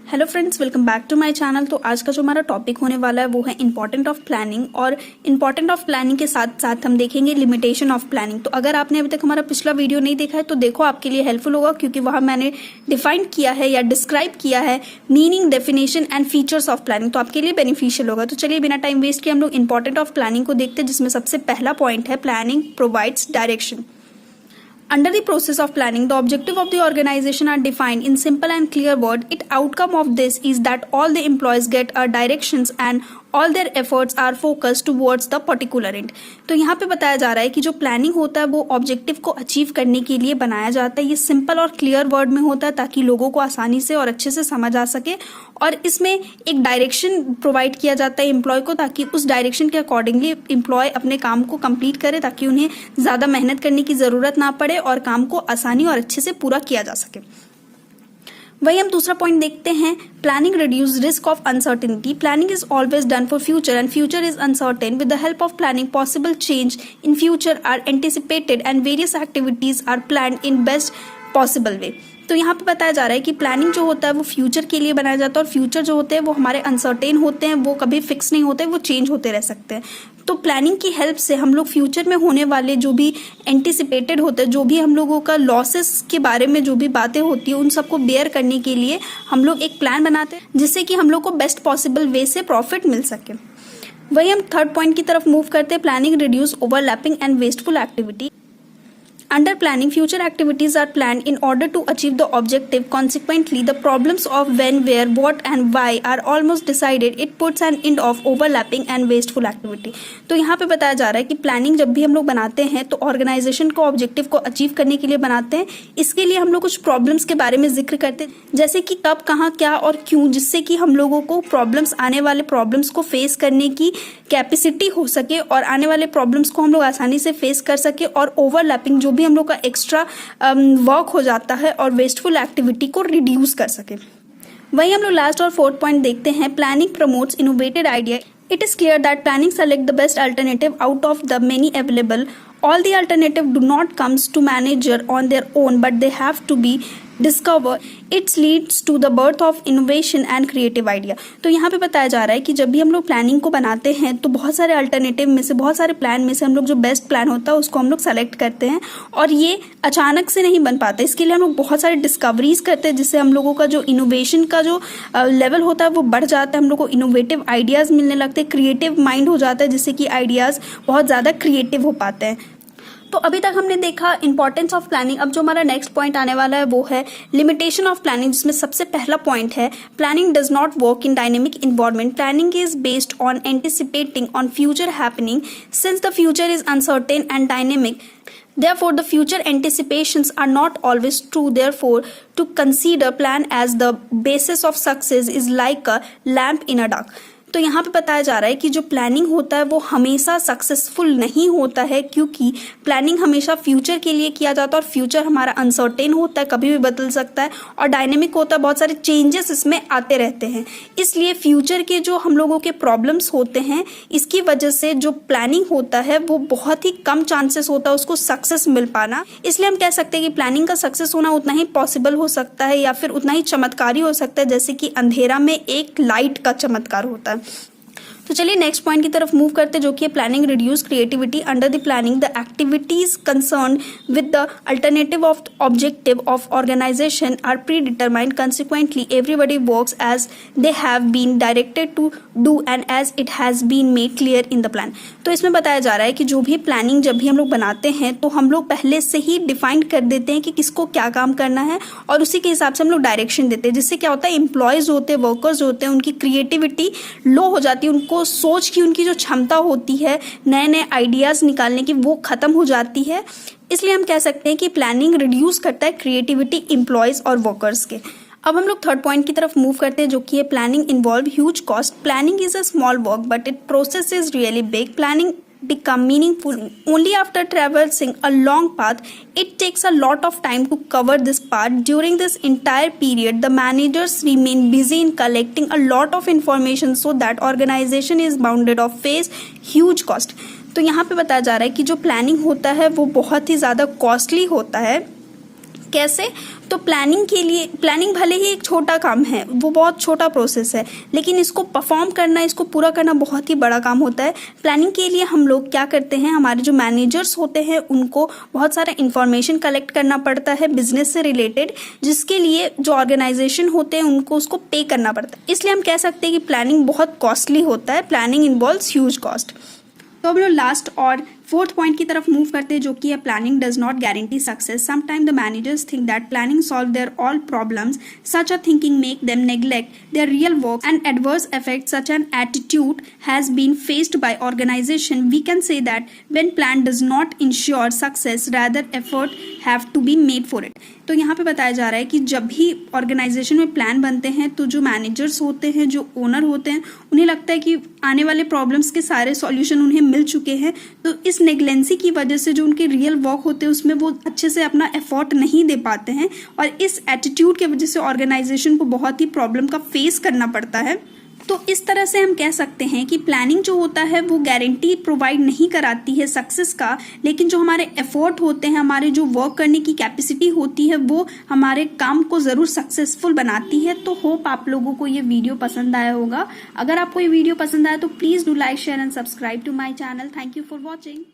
Hello friends, welcome back to my channel. तो आज का जो हमारा टॉपिक होने वाला है वो है इंपॉर्टेंट ऑफ प्लानिंग, और इंपॉर्टेंट ऑफ प्लानिंग के साथ साथ हम देखेंगे लिमिटेशन ऑफ प्लानिंग। तो अगर आपने अभी तक हमारा पिछला वीडियो नहीं देखा है तो देखो, आपके लिए हेल्पफुल होगा, क्योंकि वहाँ मैंने डिफाइन किया है या डिस्क्राइब किया है meaning, definition and features of planning, तो आपके लिए बेनिफिशियल होगा। तो चलिए बिना टाइम वेस्ट किए हम लोग इंपॉर्टेंट ऑफ प्लानिंग को देखते हैं, जिसमें सबसे पहला पॉइंट है planning provides direction. Under the process of planning, the objective of the organization are defined in simple and clear word. It outcome of this is that all the employees get a directions and all their efforts are focused towards the particular end. तो यहाँ पे बताया जा रहा है कि जो planning होता है वो ऑब्जेक्टिव को अचीव करने के लिए बनाया जाता है। ये सिंपल और क्लियर वर्ड में होता है ताकि लोगों को आसानी से और अच्छे से समझ आ सके, और इसमें एक डायरेक्शन प्रोवाइड किया जाता है एम्प्लॉय को, ताकि उस डायरेक्शन के अकॉर्डिंगली एम्प्लॉय अपने काम को कंप्लीट करे, ताकि उन्हें ज़्यादा मेहनत करने की ज़रूरत ना पड़े और काम को आसानी और अच्छे से पूरा किया जा सके। वही हम दूसरा पॉइंट देखते हैं, planning reduce risk of uncertainty. Planning is always done for future and future is uncertain. With the help of planning possible change in future are anticipated and various activities are planned in best possible way. तो यहाँ पे बताया जा रहा है कि planning जो होता है वो फ्यूचर के लिए बनाया जाता है, और फ्यूचर जो होते हैं वो हमारे अनसर्टेन होते हैं, वो कभी फिक्स नहीं होते, वो चेंज होते रह सकते हैं। तो प्लानिंग की हेल्प से हम लोग फ्यूचर में होने वाले जो भी एंटिसिपेटेड होते हैं, जो भी हम लोगों का लॉसेस के बारे में जो भी बातें होती है, उन सबको बेयर करने के लिए हम लोग एक प्लान बनाते हैं, जिससे कि हम लोग को बेस्ट पॉसिबल वे से प्रॉफिट मिल सके। वही हम थर्ड पॉइंट की तरफ मूव करते हैं, planning reduce overlapping and wasteful activity. Under planning, future activities are planned in order to achieve the objective. Consequently, the problems of when, where, what and why are almost decided. It puts an end of overlapping and wasteful activity. तो यहाँ पे बताया जा रहा है कि planning जब भी हम लोग बनाते हैं तो ऑर्गेनाइजेशन को ऑब्जेक्टिव को अचीव करने के लिए बनाते हैं। इसके लिए हम लोग कुछ प्रॉब्लम्स के बारे में जिक्र करते हैं, जैसे कि कब, कहाँ, क्या और क्यों, जिससे कि हम लोगों को प्रॉब्लम्स, आने वाले प्रॉब्लम्स को फेस करने की कैपेसिटी हो सके, और आने वाले प्रॉब्लम्स को हम लोग आसानी से फेस कर सके, और ओवरलैपिंग जो भी हम लोग का एक्स्ट्रा वर्क हो जाता है और वेस्टफुल एक्टिविटी को रिड्यूस कर सके। वही हम लोग लास्ट और फोर्थ पॉइंट देखते हैं, planning promotes innovated idea. It is clear that planning select the best alternative out of the many available. All the alternative do not comes to manager on their own, but they have to be discovered. It leads to the birth of innovation and creative idea. तो यहाँ पे बताया जा रहा है कि जब भी हम लोग प्लानिंग को बनाते हैं तो बहुत सारे अल्टरनेटिव में से, बहुत सारे प्लान में से हम लोग जो बेस्ट प्लान होता है उसको हम लोग सेलेक्ट करते हैं, और ये अचानक से नहीं बन पाता। इसके लिए हम लोग बहुत सारे डिस्कवरीज करते हैं, जिससे हम लोगों का जो इनोवेशन का जो लेवल होता है वो बढ़ जाता है, हम लोग को इनोवेटिव आइडियाज़ मिलने लगते हैं, क्रिएटिव माइंड हो जाता है, जिससे कि आइडियाज़ बहुत ज़्यादा क्रिएटिव हो पाते हैं। तो अभी तक हमने देखा इंपॉर्टेंस ऑफ प्लानिंग। अब जो हमारा नेक्स्ट पॉइंट आने वाला है वो है लिमिटेशन ऑफ प्लानिंग, जिसमें सबसे पहला पॉइंट है planning does not work in dynamic environment. Planning is based on anticipating on future happening, since the future is uncertain and dynamic. Therefore, the future anticipations are not always true. Therefore, to consider plan as the basis of success is like a lamp in a dark. तो यहाँ पे बताया जा रहा है कि जो planning होता है वो हमेशा सक्सेसफुल नहीं होता है, क्योंकि प्लानिंग हमेशा फ्यूचर के लिए किया जाता है, और फ्यूचर हमारा अनसर्टेन होता है, कभी भी बदल सकता है, और डायनेमिक होता है, बहुत सारे चेंजेस इसमें आते रहते हैं। इसलिए फ्यूचर के जो हम लोगों के प्रॉब्लम्स होते हैं, इसकी वजह से जो प्लानिंग होता है वो बहुत ही कम चांसेस होता है उसको सक्सेस मिल पाना। इसलिए हम कह सकते हैं कि प्लानिंग का सक्सेस होना उतना ही पॉसिबल हो सकता है, या फिर उतना ही चमत्कारी हो सकता है, जैसे कि अंधेरा में एक लाइट का चमत्कार होता है। तो चलिए नेक्स्ट पॉइंट की तरफ मूव करते हैं, जो कि है planning reduce creativity. Under the planning the activities concern with the alternative of objective of organisation are predetermined. Consequently everybody works as they have been directed to do and as it has been made clear in the plan. तो इसमें बताया जा रहा है कि जो भी planning जब भी हम लोग बनाते हैं तो हम लोग पहले से ही डिफाइन कर देते हैं कि किसको क्या काम करना है, और उसी के हिसाब से हम लोग डायरेक्शन देते हैं, जिससे क्या होता है एम्प्लॉयज होते हैं, वर्कर्स होते हैं, उनकी क्रिएटिविटी लो हो जाती है, उनको सोच की उनकी जो क्षमता होती है नए नए आइडियाज निकालने की वो खत्म हो जाती है। इसलिए हम कह सकते हैं कि प्लानिंग रिड्यूस करता है क्रिएटिविटी एम्प्लॉयज और वर्कर्स के। अब हम लोग थर्ड पॉइंट की तरफ मूव करते हैं, जो कि है planning involve huge cost. Planning is a small work but it process is really big. Planning become meaningful only after traversing a long path. It takes a lot of time to cover this part. During this entire period, the managers remain busy in collecting a lot of information so that organization is bounded of face huge cost. तो यहाँ पे बताया जा रहा है कि जो planning होता है वो बहुत ही ज़्यादा कॉस्टली होता है, कैसे? तो प्लानिंग भले ही एक छोटा काम है, वो बहुत छोटा प्रोसेस है, लेकिन इसको परफॉर्म करना, इसको पूरा करना बहुत ही बड़ा काम होता है। प्लानिंग के लिए हम लोग क्या करते हैं, हमारे जो मैनेजर्स होते हैं उनको बहुत सारा इंफॉर्मेशन कलेक्ट करना पड़ता है बिजनेस से रिलेटेड, जिसके लिए जो ऑर्गेनाइजेशन होते हैं उनको उसको पे करना पड़ता है। इसलिए हम कह सकते हैं कि प्लानिंग बहुत कॉस्टली होता है, प्लानिंग इन्वॉल्व्स ह्यूज कॉस्ट। तो अब लोग लास्ट और फोर्थ पॉइंट की तरफ मूव करते हैं, जो कि है planning does not guarantee success. Sometime the managers think that planning solve their all problems, such a thinking make them neglect their real work and adverse effect such an attitude has been faced by organisation. We can say that when plan does not ensure success rather effort have to be made for it. तो यहाँ पे बताया जा रहा है कि जब भी ऑर्गेनाइजेशन में प्लान बनते हैं तो जो मैनेजर्स होते हैं, जो ओनर होते हैं, उन्हें लगता है कि आने वाले प्रॉब्लम्स के सारे सॉल्यूशन उन्हें मिल चुके हैं, तो इस नेग्लेंसी की वजह से जो उनके रियल वर्क होते हैं उसमें वो अच्छे से अपना एफर्ट नहीं दे पाते हैं, और इस एटीट्यूड की वजह से ऑर्गेनाइजेशन को बहुत ही प्रॉब्लम का फेस करना पड़ता है। तो इस तरह से हम कह सकते हैं कि प्लानिंग जो होता है वो गारंटी प्रोवाइड नहीं कराती है सक्सेस का, लेकिन जो हमारे एफर्ट होते हैं, हमारे जो वर्क करने की कैपेसिटी होती है, वो हमारे काम को ज़रूर सक्सेसफुल बनाती है। तो होप आप लोगों को ये वीडियो पसंद आया होगा। अगर आपको ये वीडियो पसंद आया तो please do like, share and subscribe to my channel. Thank you for watching.